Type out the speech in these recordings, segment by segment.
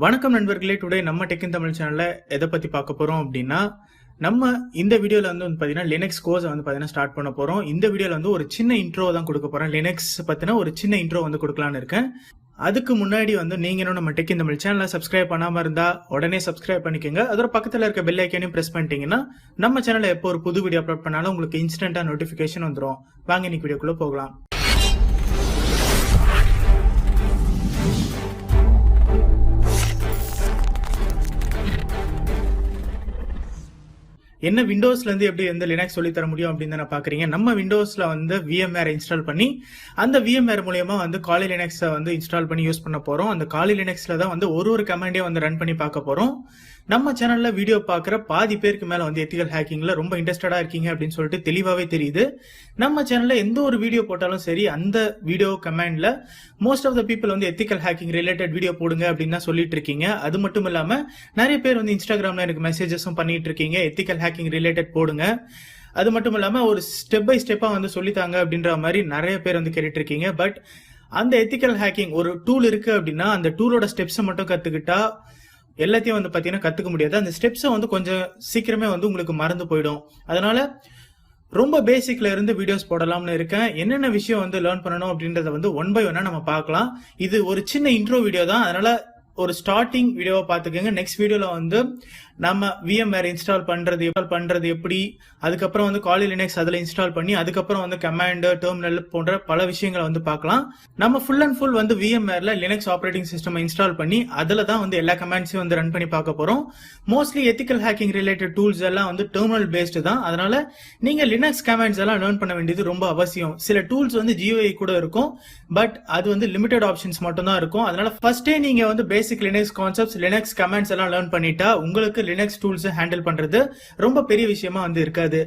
வணக்கம் நண்பர்களே, டுடே நம்ம டெக் இன் தமிழ் சேனல்ல எதை பத்தி பார்க்க போறோம் அப்படின்னா, நம்ம இந்த வீடியோல வந்து பாத்தீங்கன்னா லினக்ஸ் கோர்ஸ் வந்து பாத்தீங்கன்னா ஸ்டார்ட் பண்ண போறோம். இந்த வீடியோல வந்து ஒரு சின்ன இன்ட்ரோ தான் கொடுக்க போறேன். லினக்ஸ் பத்தின ஒரு சின்ன இன்ட்ரோ வந்து கொடுக்கலான்னு இருக்கேன். அதுக்கு முன்னாடி வந்து நீங்க இன்னும் நம்ம டெக் இன் தமிழ் சேனலை சப்ஸ்கிரைப் பண்ணாம இருந்தா உடனே சப்ஸ்கிரைப் பண்ணிக்கோங்க. அதோட பக்கத்துல இருக்க பெல் ஐக்கானையும் பிரஸ் பண்ணிட்டீங்கன்னா நம்ம சேனல்ல எப்போ ஒரு புது வீடியோ அப்லோட் பண்ணாலும் உங்களுக்கு இன்ஸ்டன்டா நோட்டிபிகேஷன் வந்துடும். வாங்க இன்னைக்கு வீடியோக்குள்ள போகலாம். என்ன விண்டோஸ்ல இருந்து எப்படி எந்த லினக்ஸ் சொல்லி தர முடியும் அப்படின்னு தானே பாக்குறீங்க. நம்ம விண்டோஸ்ல வந்து விஎம்வேர் இன்ஸ்டால் பண்ணி அந்த விஎம்வேர் மூலமா வந்து காலி லினக்ஸ் வந்து இன்ஸ்டால் பண்ணி யூஸ் பண்ண போறோம். அந்த காலி லினக்ஸ்ல தான் வந்து ஒரு கமாண்டே வந்து ரன் பண்ணி பார்க்க போறோம். நம்ம சேனல்ல வீடியோ பாக்குற பாதி பேருக்கு மேல வந்து எத்திக்கல் ஹேக்கிங்ல ரொம்ப இன்ட்ரெஸ்டடா இருக்கீங்க அப்படின்னு சொல்லிட்டு தெளிவாவே தெரியுது. நம்ம சேனல்ல எந்த ஒரு வீடியோ போட்டாலும் சரி, அந்த வீடியோ கமெண்ட்ல மோஸ்ட் ஆஃப் த பீப்புள் வந்து எத்திக்கல் ஹேக்கிங் ரிலேட்டட் வீடியோ போடுங்க அப்படின்னு தான் சொல்லிட்டு இருக்கீங்க. அது மட்டும் இல்லாம நிறைய பேர் வந்து இன்ஸ்டாகிராம்ல எனக்கு மெசேஜஸும் பண்ணிட்டு இருக்கீங்க, எத்திக்கல் ஹேக்கிங் ரிலேட்டட் போடுங்க. அது மட்டும் இல்லாம ஒரு ஸ்டெப் பை ஸ்டெப்பா வந்து சொல்லித்தாங்க அப்படின்ற மாதிரி நிறைய பேர் வந்து கேட்டுட்டு இருக்கீங்க. பட் அந்த எத்திக்கல் ஹேக்கிங் ஒரு டூல் இருக்கு அப்படின்னா அந்த டூலோட ஸ்டெப்ஸை மட்டும் கத்துக்கிட்டா எல்லாத்தையும் வந்து பாத்தீங்கன்னா கத்துக்க முடியாது. அந்த ஸ்டெப்ஸை வந்து கொஞ்சம் சீக்கிரமே வந்து உங்களுக்கு மறந்து போயிடும். அதனால ரொம்ப பேசிக்ல இருந்து வீடியோஸ் போடலாம்னு இருக்கேன். என்னென்ன விஷயம் வந்து லேர்ன் பண்ணணும் அப்படின்றத வந்து ஒன் பை ஒன்னா நம்ம பார்க்கலாம். இது ஒரு சின்ன இன்ட்ரோ வீடியோ தான், அதனால ஒரு ஸ்டார்டிங் வீடியோவை பார்த்துக்கோங்க. நெக்ஸ்ட் வீடியோல வந்து நம்ம விஎம்வேர் இன்ஸ்டால் பண்றது எப்படி, அதுக்கப்புறம் வந்து காலி லினக்ஸ் அதுல இன்ஸ்டால் பண்ணி அதுக்கப்புறம் வந்து கமாண்ட் டெர்மினல் போன்ற பல விஷயங்களை வந்து பார்க்கலாம். நம்ம ஃபுல் அண்ட் ஃபுல் வந்து விஎம்வேர்ல லினக்ஸ் ஆப்ரேட்டிங் சிஸ்டம் இன்ஸ்டால் பண்ணி அதுல தான் வந்து எல்லா கமாண்ட்ஸையும் வந்து ரன் பண்ணி பார்க்க போறோம். Mostly ethical hacking related tools எல்லாம் வந்து டெர்மினல் பேஸ்டு தான். அதனால நீங்க லினக்ஸ் கமாண்ட்ஸ் எல்லாம் லேர்ன் பண்ண வேண்டியது ரொம்ப அவசியம். சில டூல்ஸ் வந்து GUI கூட இருக்கும், பட் அது வந்து லிமிடெட் ஆப்ஷன்ஸ் மட்டும் தான் இருக்கும். அதனால ஃபர்ஸ்டே நீங்க வந்து பேசிக் லினக்ஸ் கான்செப்ட்ஸ், லினக்ஸ் கமாண்ட்ஸ் எல்லாம் லேர்ன் பண்ணிட்டா உங்களுக்கு லினக்ஸ் டூல்ஸ் ஹேண்டில் பண்றது ரொம்ப பெரிய விஷயமா வந்து இருக்காது.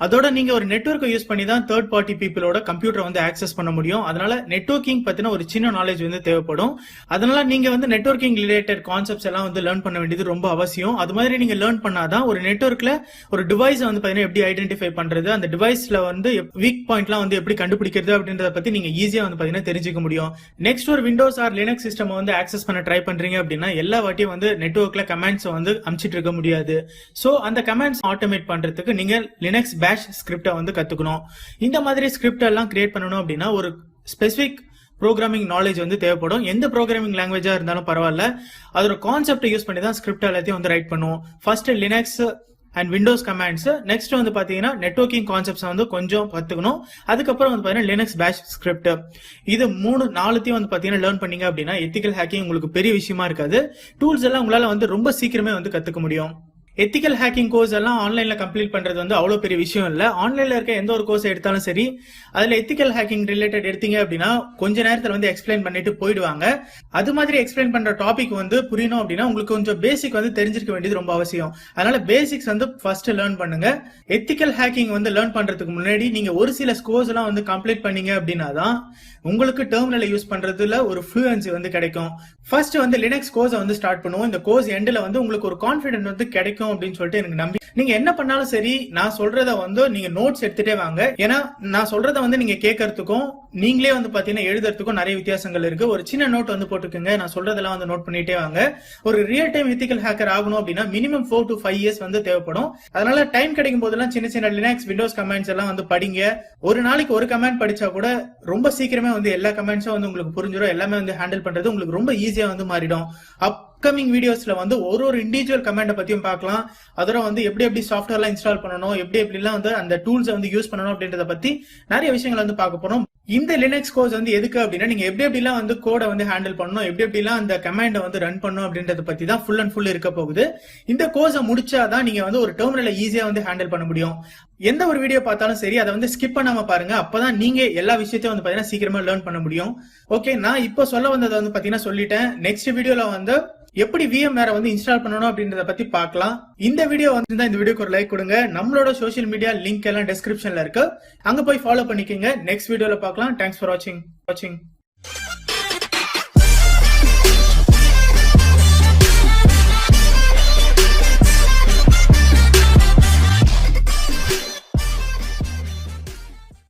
அதோட நீங்க ஒரு நெட்வொர்க்கை யூஸ் பண்ணி தான் தேர்ட் பார்ட்டி பீப்புளோட கம்ப்யூட்டர் வந்து ஆக்சஸ் பண்ண முடியும். அதனால நெட்வொர்க்கிங் பத்தின ஒரு சின்ன நாலேஜ் வந்து தேவைப்படும். அதனால நீங்க வந்து நெட்வொர்க்கிங் ரிலேட்டட் கான்செப்ட்ஸ் எல்லாம் வந்து லேர்ன் பண்ண வேண்டியது ரொம்ப அவசியம். அது மாதிரி நீங்க லேர்ன் பண்ணாதான் ஒரு நெட்வொர்க்ல ஒரு டிவைஸ் வந்து பாத்தீங்கன்னா எப்படி ஐடென்டிஃபை பண்றது, அந்த டிவைஸ்ல வந்து வீக் பாயிண்ட்லாம் வந்து எப்படி கண்டுபிடிக்கிறது அப்படின்றத பத்தி நீங்க ஈஸியா வந்து பாத்தீங்கன்னா தெரிஞ்சுக்க முடியும். நெக்ஸ்ட் ஒரு விண்டோஸ் ஆர் லினக்ஸ் சிஸ்டம் வந்து ஆக்சஸ் பண்ண ட்ரை பண்றீங்க அப்படின்னா எல்லா வாட்டியும் வந்து நெட்வொர்க்ல கமாண்ட்ஸ் வந்து அனுப்பிச்சிட்டு இருக்க முடியாது. சோ அந்த கமாண்ட்ஸ் ஆட்டோமேட் பண்றதுக்கு நீங்க லினக்ஸ் பேஷ் ஸ்கிரிப்டை வந்து கத்துக்கணும். இந்த மாதிரி ஸ்கிரிப்ட் எல்லாம் கிரியேட் பண்ணணும் அப்படின்னா ஒரு ஸ்பெசிபிக் ப்ரோக்ராமிங் நாலேஜ் வந்து தேவைப்படும். எந்த ப்ரோக்ராமிங் லாங்குவேஜா இருந்தாலும் பரவாயில்ல, அதோட கான்செப்டை யூஸ் பண்ணி தான் ஸ்கிரிப்ட் எல்லாத்தையும் வந்து ரைட் பண்ணுவோம். First Linux and Windows commands, next வந்து பாத்தீங்கன்னா நெட்வொர்க்கிங் கான்செப்ட்ஸ் வந்து கொஞ்சம் கத்துக்கணும். அதுக்கப்புறம் வந்து பாத்தீங்கன்னா லினக்ஸ் பேஷ் ஸ்கிரிப்ட், இது நாலுத்தையும் வந்து பாத்தீங்கன்னா லேர்ன் பண்ணீங்க அப்படின்னா எத்திக்கல் ஹேக்கிங் உங்களுக்கு பெரிய விஷயமா இருக்காது. டூல்ஸ் எல்லாம் உங்களால வந்து ரொம்ப சீக்கிரமே வந்து கத்துக்க முடியும். எத்திக்கல் ஹேக்கிங் கோர்ஸ் எல்லாம் ஆன்லைன்ல கம்ப்ளீட் பண்றது வந்து அவ்வளவு பெரிய விஷயம் இல்ல. ஆன்லைன்ல இருக்க எந்த ஒரு கோர்ஸ் எடுத்தாலும் சரி, அதுல எத்திக்கல் ஹேக்கிங் ரிலேட்டட் எடுத்தீங்க அப்படின்னா கொஞ்ச நேரத்துல வந்து எக்ஸ்பிளைன் பண்ணிட்டு போயிடுவாங்க. அது மாதிரி எக்ஸ்பிளைன் பண்ற டாபிக் வந்து புரியணும் அப்படின்னா உங்களுக்கு கொஞ்சம் பேசிக் வந்து தெரிஞ்சிருக்க வேண்டியது ரொம்ப அவசியம். அதனால பேசிக்ஸ் வந்து ஃபர்ஸ்ட் லேர்ன் பண்ணுங்க. எத்திக்கல் ஹேக்கிங் வந்து லேர்ன் பண்றதுக்கு முன்னாடி நீங்க ஒரு சில கோர்ஸ் எல்லாம் வந்து கம்ப்ளீட் பண்ணீங்க அப்படின்னா தான் உங்களுக்கு டெர்மினலை யூஸ் பண்றதுல ஒரு ஃப்ளூயன்சி வந்து கிடைக்கும். ஃபர்ஸ்ட் வந்து லினக்ஸ் கோர்ஸை வந்து ஸ்டார்ட் பண்ணுவோம். இந்த கோர்ஸ் எண்ட்ல வந்து உங்களுக்கு ஒரு கான்ஃபிடென்ட் வந்து கிடைக்கும் அப்படின்னு சொல்லிட்டு எனக்கு நம்பி நீங்க என்ன பண்ணாலும் சரி, நான் சொல்றத வந்து நீங்க நோட்ஸ் எடுத்துட்டே வாங்க. ஏன்னா நான் சொல்றத வந்து நீங்க கேட்கறதுக்கும் நீங்களே வந்து பாத்தீங்கன்னா எழுதுறதுக்கும் நிறைய வித்தியாசங்கள் இருக்கு. ஒரு சின்ன நோட் வந்து போட்டுக்கோங்க. நான் சொல்றதெல்லாம் வந்து நோட் பண்ணிட்டே வாங்க. ஒரு ரியல் டைம் எத்திக்கல் ஹேக்கர் ஆகணும் அப்படின்னா மினிமம் 4 to 5 years வந்து தேவைப்படும். அதனால டைம் கிடைக்கும் போதெல்லாம் சின்ன சின்ன லினக்ஸ் விண்டோஸ் கமாண்ட்ஸ் எல்லாம் வந்து படிங்க. ஒரு நாளைக்கு ஒரு கமாண்ட் படிச்சா கூட ரொம்ப சீக்கிரமே வந்து எல்லா கமாண்ட்ஸும் வந்து உங்களுக்கு புரிஞ்சிடும். எல்லாமே வந்து ஹேண்டில் பண்றது உங்களுக்கு ரொம்ப ஈஸியா வந்து மாறிடும். அப்கமிங் வீடியோஸ்ல வந்து ஒரு இண்டிவிஜுவல் கமாண்டை பத்தியும் பார்க்கலாம். அதோட வந்து எப்படி சாஃப்ட்வேர்லாம் இன்ஸ்டால் பண்ணணும், எப்படிலாம் வந்து அந்த டூல்ஸ் வந்து யூஸ் பண்ணணும் அப்படின்றத பத்தி நிறைய விஷயங்கள் வந்து பார்க்க போறோம். இந்த லினக்ஸ் கோர்ஸ் வந்து எதுக்கு அப்படின்னா நீங்க எப்படிலாம் வந்து கோடை வந்து ஹேண்டில் பண்ணணும், எப்படிலாம் அந்த கமாண்டை வந்து ரன் பண்ணணும் அப்படின்றத பத்தி தான் ஃபுல் அண்ட் ஃபுல் இருக்க போகுது. இந்த கோர்ஸை முடிச்சாதான் நீங்க வந்து ஒரு டெர்மினலை ஈஸியா வந்து ஹேண்டில் பண்ண முடியும். எந்த ஒரு வீடியோ பார்த்தாலும் சரி, அதை வந்து ஸ்கிப் பண்ணாம பாருங்க. அப்பதான் நீங்க எல்லா விஷயத்தையும் வந்து பாத்தீங்கன்னா சீக்கிரமா லேர்ன் பண்ண முடியும். ஓகே, நான் இப்போ சொல்ல வந்ததை வந்து பாத்தீங்கன்னா சொல்லிட்டேன். நெக்ஸ்ட் வீடியோல வந்து எப்படி விஎம்வேர் வந்து இன்ஸ்டால் பண்ணணும் அப்படின்றத பத்தி பார்க்கலாம். இந்த வீடியோ வந்து இந்த வீடியோக்கு ஒரு லைக் கொடுங்க. நம்மளோட சோஷியல் மீடியா லிங்க் எல்லாம் டிஸ்கிரிப்ஷன்ல இருக்கு, அங்க போய் ஃபாலோ பண்ணிக்கோங்க. நெக்ஸ்ட் வீடியோல பார்க்கலாம். தேங்க்ஸ் ஃபார் வாட்சிங்.